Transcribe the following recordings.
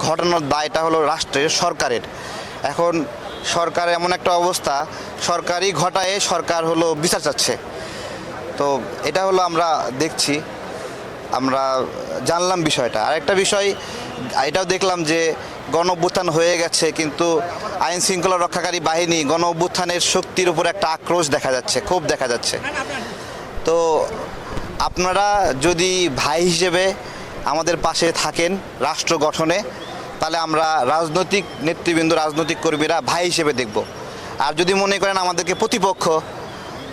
ঘটানোর দায়টা হলো রাষ্ট্রের, সরকারের। এখন সরকার এমন একটা অবস্থা, সরকারই ঘটায়, সরকার হলো বিচার চাচ্ছে। তো এটা হলো আমরা দেখছি, আমরা জানলাম বিষয়টা। আরেকটা বিষয় এটাও দেখলাম যে গণ অভ্যুত্থান হয়ে গেছে, কিন্তু আইন শৃঙ্খলা রক্ষাকারী বাহিনী গণ অভ্যুত্থানের শক্তির উপর একটা আক্রোশ দেখা যাচ্ছে, ক্ষোভ দেখা যাচ্ছে। তো আপনারা যদি ভাই হিসেবে আমাদের পাশে থাকেন রাষ্ট্র গঠনে, তাহলে আমরা রাজনৈতিক নেতৃবৃন্দ, রাজনৈতিক কর্মীরা ভাই হিসেবে দেখব। আর যদি মনে করেন আমাদেরকে প্রতিপক্ষ,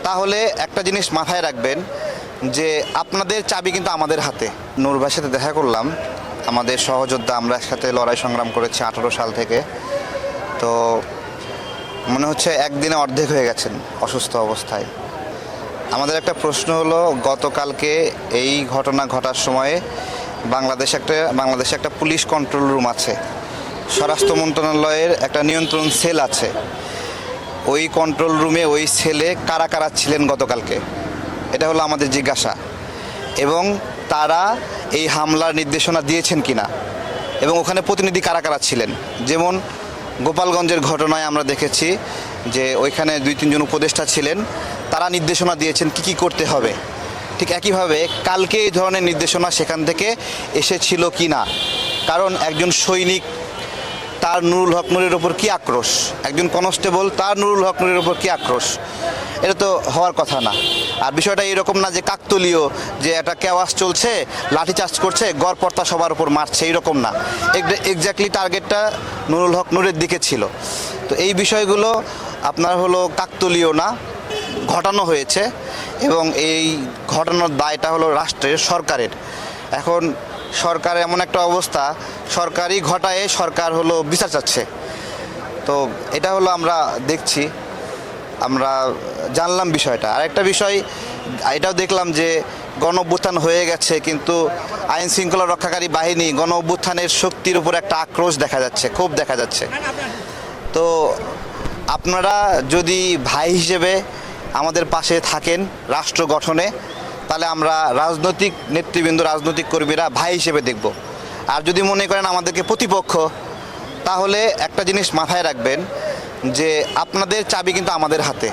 তাহলে একটা জিনিস মাথায় রাখবেন যে আপনাদের চাবি কিন্তু আমাদের হাতে। নূর ভাইয়ের সাথে দেখা করলাম, আমাদের সহযোদ্ধা, আমরা একসাথে লড়াই সংগ্রাম করেছি 18 সাল থেকে। তো মনে হচ্ছে একদিনে অর্ধেক হয়ে গেছেন অসুস্থ অবস্থায়। আমাদের একটা প্রশ্ন হলো, গতকালকে এই ঘটনা ঘটার সময়ে বাংলাদেশে একটা পুলিশ কন্ট্রোল রুম আছে, স্বরাষ্ট্র মন্ত্রণালয়ের একটা নিয়ন্ত্রণ সেল আছে। ওই কন্ট্রোল রুমে ওই সেলে কারা কারা ছিলেন গতকালকে, এটা হলো আমাদের জিজ্ঞাসা। এবং তারা এই হামলার নির্দেশনা দিয়েছেন কিনা, এবং ওখানে প্রতিনিধি কারা কারা ছিলেন। যেমন গোপালগঞ্জের ঘটনায় আমরা দেখেছি যে ওইখানে 2-3 জন উপদেষ্টা ছিলেন, তারা নির্দেশনা দিয়েছেন কি করতে হবে। ঠিক একইভাবে কালকে এই ধরনের নির্দেশনা সেখান থেকে এসেছিল কি না। কারণ একজন সৈনিক, তার নুরুল হক নূরের ওপর কী আক্রোশ, একজন কনস্টেবল, তার নুরুল হক নূরের ওপর কী আক্রোশ, এটা তো হওয়ার কথা না। আর বিষয়টা এরকম না যে কাকতলীয়, যে একটা কেওয়াস চলছে, লাঠিচার্জ করছে, গড়পড়তা সবার উপর মারছে, এইরকম না। এক্স্যাক্টলি টার্গেটটা নুরুল হক নূরের দিকে ছিল। তো এই বিষয়গুলো আপনার হলো কাকতলীয় না, ঘটানো হয়েছে, এবং এই ঘটানোর দায়টা হলো রাষ্ট্রের, সরকারের। এখন সরকার এমন একটা অবস্থা, সরকারই ঘটায়, সরকার হলো বিচার চাচ্ছে। তো এটা হলো আমরা দেখছি, আমরা জানলাম বিষয়টা। আরেকটা বিষয় এটাও দেখলাম যে গণ অভ্যুত্থান হয়ে গেছে, কিন্তু আইন শৃঙ্খলা রক্ষাকারী বাহিনী গণ অভ্যুত্থানের শক্তির উপর একটা আক্রোশ দেখা যাচ্ছে, ক্ষোভ দেখা যাচ্ছে। তো আপনারা যদি ভাই হিসেবে আমাদের পাশে থাকেন রাষ্ট্র গঠনে, তাহলে আমরা রাজনৈতিক নেতৃবৃন্দ, রাজনৈতিক কর্মীরা ভাই হিসেবে দেখব। আর যদি মনে করেন আমাদেরকে প্রতিপক্ষ, তাহলে একটা জিনিস মাথায় রাখবেন যে আপনাদের চাবি কিন্তু আমাদের হাতে।